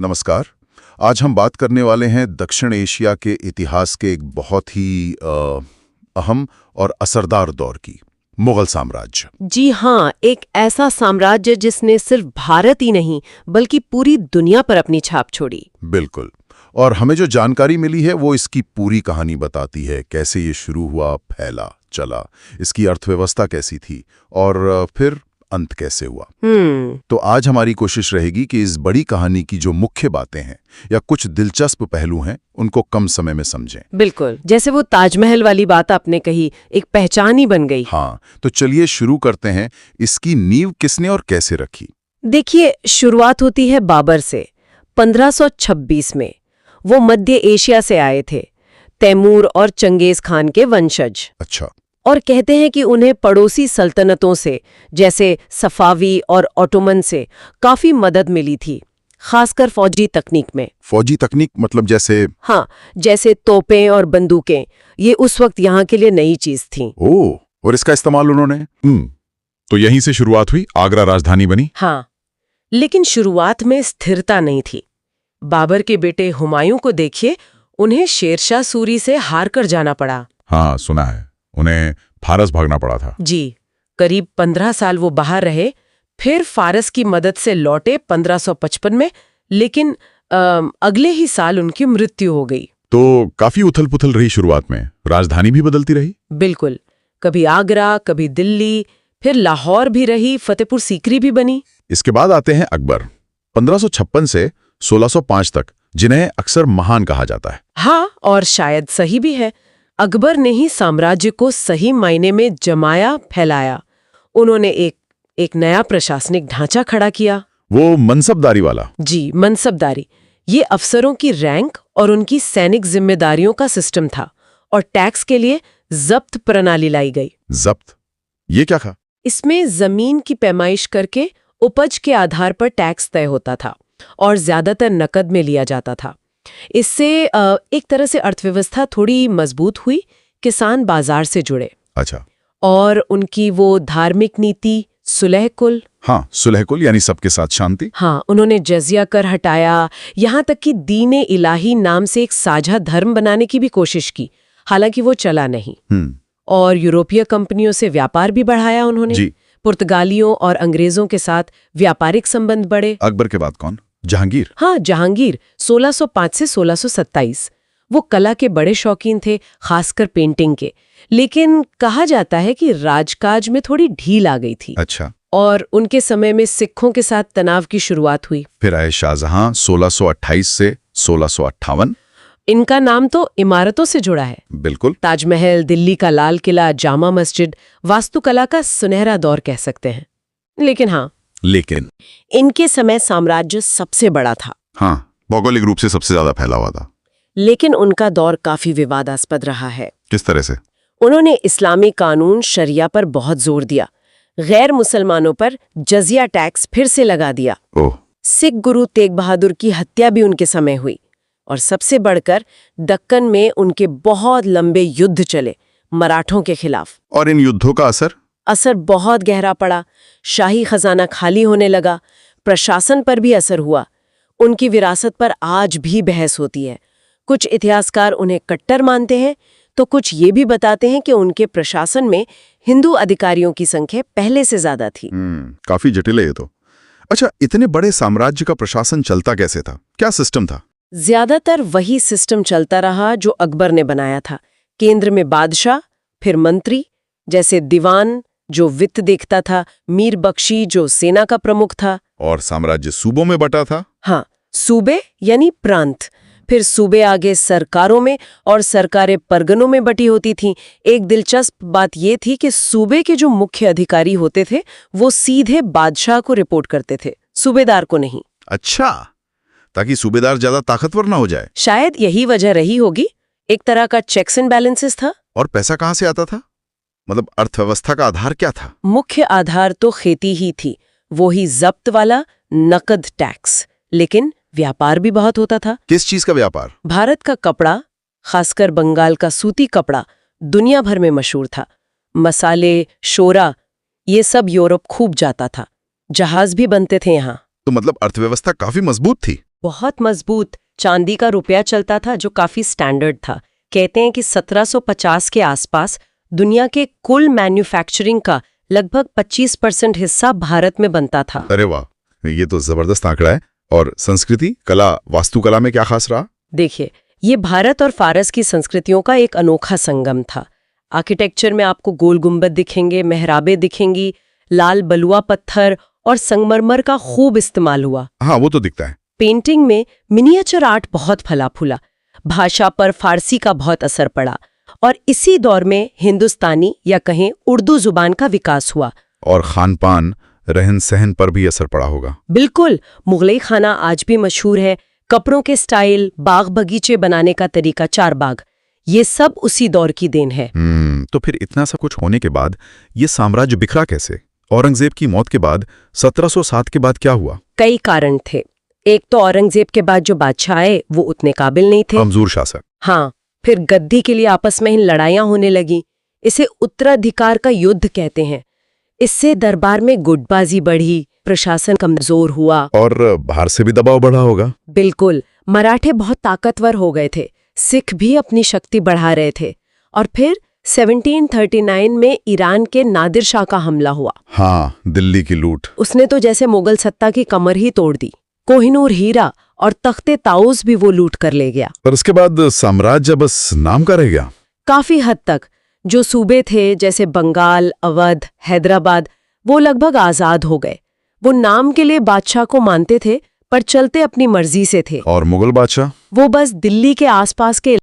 नमस्कार। आज हम बात करने वाले हैं दक्षिण एशिया के इतिहास के एक बहुत ही अहम और असरदार दौर की, मुगल साम्राज्य। जी हाँ, एक ऐसा साम्राज्य जिसने सिर्फ भारत ही नहीं बल्कि पूरी दुनिया पर अपनी छाप छोड़ी। बिल्कुल। और हमें जो जानकारी मिली है वो इसकी पूरी कहानी बताती है, कैसे ये शुरू हुआ, फैला, चला, इसकी अर्थव्यवस्था कैसी थी और फिर अंत कैसे हुआ। तो आज हमारी कोशिश रहेगी कि इस बड़ी कहानी की जो मुख्य बातें हैं या कुछ दिलचस्प पहलू हैं उनको कम समय में समझें। बिल्कुल, जैसे वो ताजमहल वाली बात आपने कही, एक पहचान ही बन गई। हाँ, तो चलिए शुरू करते हैं। इसकी नींव किसने और कैसे रखी? देखिए, शुरुआत होती है बाबर से 1526 में। वो मध्य एशिया से आए थे, तैमूर और चंगेज खान के वंशज। अच्छा। और कहते हैं कि उन्हें पड़ोसी सल्तनतों से जैसे सफावी और ऑटोमन से काफी मदद मिली थी, खासकर फौजी तकनीक में। फौजी तकनीक मतलब जैसे? हाँ, जैसे तोपें और बंदूकें, ये उस वक्त यहाँ के लिए नई चीज थी। ओह, और इसका इस्तेमाल उन्होंने? तो यहीं से शुरुआत हुई, आगरा राजधानी बनी। हाँ, लेकिन शुरुआत में स्थिरता नहीं थी। बाबर के बेटे हुमायूं को देखिए, उन्हें शेरशाह सूरी से हार कर जाना पड़ा। हाँ, सुना है, उन्हें फारस भागना पड़ा था। जी, करीब 15 साल वो बाहर रहे, फिर फारस की मदद से लौटे 1555 में, लेकिन अगले ही साल उनकी मृत्यु हो गई। तो काफी उथल पुथल रही शुरुआत में, राजधानी भी बदलती रही। बिल्कुल, कभी आगरा, कभी दिल्ली, फिर लाहौर भी रही, फतेहपुर सीकरी भी बनी। इसके बाद आते हैं अकबर, 1556 से 1605 तक, जिन्हें अक्सर महान कहा जाता है। हाँ, और शायद सही भी है। अकबर ने ही साम्राज्य को सही मायने में जमाया, फैलाया। उन्होंने एक नया प्रशासनिक ढांचा खड़ा किया। वो मनसबदारी वाला? जी, मनसबदारी। ये अफसरों की रैंक और उनकी सैनिक जिम्मेदारियों का सिस्टम था, और टैक्स के लिए जब्त प्रणाली लाई गई। जब्त? ये क्या था? इसमें जमीन की पैमाइश करके उपज के आधार पर टैक्स तय होता था और ज्यादातर नकद में लिया जाता था। इससे एक तरह से अर्थव्यवस्था थोड़ी मजबूत हुई, किसान बाजार से जुड़े। अच्छा। और उनकी वो धार्मिक नीति सुलह-कुल। हाँ, सुलह-कुल यानी सबके साथ शांति। हाँ, उन्होंने जजिया कर हटाया, यहाँ तक कि दीन इलाही नाम से एक साझा धर्म बनाने की भी कोशिश की, हालांकि वो चला नहीं। और यूरोपीय कंपनियों से व्यापार भी बढ़ाया उन्होंने। जी। पुर्तगालियों और अंग्रेजों के साथ व्यापारिक संबंध बढ़े। अकबर के बाद कौन? जहांगीर? हाँ, जहांगीर 1605 से 1627। वो कला के बड़े शौकीन थे, खासकर पेंटिंग के, लेकिन कहा जाता है कि राजकाज में थोड़ी ढील आ गई थी। अच्छा। और उनके समय में सिखों के साथ तनाव की शुरुआत हुई। फिर आए शाहजहां, 1628 से 1658। इनका नाम तो इमारतों से जुड़ा है। बिल्कुल। ताजमहल, दिल्ली का लाल किला, जामा मस्जिद, वास्तुकला का सुनहरा दौर कह सकते हैं। लेकिन इनके समय साम्राज्य सबसे बड़ा था। हाँ, भौगोलिक रूप से सबसे ज्यादा फैला हुआ था। लेकिन उनका दौर काफी विवादास्पद रहा है। किस तरह से? उन्होंने इस्लामी कानून शरिया पर बहुत जोर दिया, गैर मुसलमानों पर जजिया टैक्स फिर से लगा दिया। ओह। सिख गुरु तेग बहादुर की हत्या भी उनके समय हुई, और सबसे बढ़कर दक्कन में उनके बहुत लंबे युद्ध चले मराठों के खिलाफ। और इन युद्धों का असर बहुत गहरा पड़ा। शाही खजाना खाली होने लगा, प्रशासन पर भी असर हुआ। उनकी विरासत पर आज भी बहस होती है। कुछ इतिहासकार उन्हें कट्टर मानते हैं, तो कुछ ये भी बताते हैं कि उनके प्रशासन में हिंदू अधिकारियों की संख्या पहले से ज्यादा थी। काफी जटिल है ये तो। अच्छा, इतने बड़े साम्राज्य का प्रशासन चलता कैसे था? क्या सिस्टम था? ज्यादातर वही सिस्टम चलता रहा जो अकबर ने बनाया था। केंद्र में बादशाह, फिर मंत्री जैसे दीवान जो वित्त देखता था, मीर बख्शी जो सेना का प्रमुख था। और साम्राज्य सूबों में बटा था? हाँ, सूबे यानी प्रांत, फिर सूबे आगे सरकारों में और सरकारें परगनों में बटी होती थीं। एक दिलचस्प बात यह थी कि सूबे के जो मुख्य अधिकारी होते थे वो सीधे बादशाह को रिपोर्ट करते थे, सूबेदार को नहीं। अच्छा, ताकि सूबेदार ज्यादा ताकतवर ना हो जाए। शायद यही वजह रही होगी। एक तरह का चेक्स एंड बैलेंसेस था। और पैसा कहाँ से आता था? मतलब अर्थव्यवस्था का आधार क्या था? मुख्य आधार तो खेती ही थी, वो ही जब्त वाला नकद टैक्स। लेकिन व्यापार भी बहुत होता था। किस चीज का व्यापार? भारत का कपड़ा, खासकर बंगाल का सूती कपड़ा, दुनिया भर में मशहूर था। मसाले, शोरा, ये सब यूरोप खूब जाता था। जहाज भी बनते थे यहाँ। तो मतलब अर्थव्यवस्था काफी मजबूत थी। बहुत मजबूत चांदी का रुपया चलता था जो काफी स्टैंडर्ड था। कहते हैं कि 1750 के आसपास दुनिया के कुल मैन्युफैक्चरिंग का लगभग 25% हिस्सा भारत में बनता था। अरे वाह, ये तो जबरदस्त आंकड़ा है। और संस्कृति, कला, वास्तुकला में क्या खास रहा? देखिए, ये भारत और फारस की संस्कृतियों का एक अनोखा संगम था। आर्किटेक्चर में आपको गोल गुंबद दिखेंगे, मेहराबें दिखेंगी, लाल बलुआ पत्थर और संगमरमर का खूब इस्तेमाल हुआ। हाँ, वो तो दिखता है। पेंटिंग में मिनिएचर आर्ट बहुत फला फूला। भाषा पर फारसी का बहुत असर पड़ा और इसी दौर में हिंदुस्तानी या कहें उर्दू जुबान का विकास हुआ। और खान पान, रहन सहन पर भी असर पड़ा होगा। बिल्कुल, मुगलई खाना आज भी मशहूर है। कपड़ों के स्टाइल, बाग बगीचे बनाने का तरीका, चारबाग, ये सब उसी दौर की देन है। तो फिर इतना सब कुछ होने के बाद ये साम्राज्य बिखरा कैसे? औरंगजेब की मौत के बाद 1707 के बाद क्या हुआ? कई कारण थे। एक तो औरंगजेब के बाद जो बादशाह आए वो उतने काबिल नहीं थे। कमजोर शासक। हाँ, फिर गद्दी के लिए आपस में ही लड़ाइयां होने लगी। इसे उत्तराधिकार का युद्ध कहते हैं। इससे दरबार में गुटबाजी बढ़ी, प्रशासन कमजोर हुआ और बाहर से भी दबाव बढ़ा होगा। बिल्कुल, मराठे बहुत ताकतवर हो गए थे, सिख भी अपनी शक्ति बढ़ा रहे थे। और फिर 1739 में ईरान के नादिर शाह का हमला हुआ। हाँ, दिल्ली की लूट। उसने तो जैसे मुगल सत्ता की कमर ही तोड़ दी। कोहिनूर हीरा और तख्ते ताउस भी वो लूट कर ले गया। पर उसके बाद साम्राज्य बस नाम का रह गया। काफी हद तक जो सूबे थे जैसे बंगाल, अवध, हैदराबाद, वो लगभग आजाद हो गए। वो नाम के लिए बादशाह को मानते थे पर चलते अपनी मर्जी से थे। और मुगल बादशाह? वो बस दिल्ली के आसपास के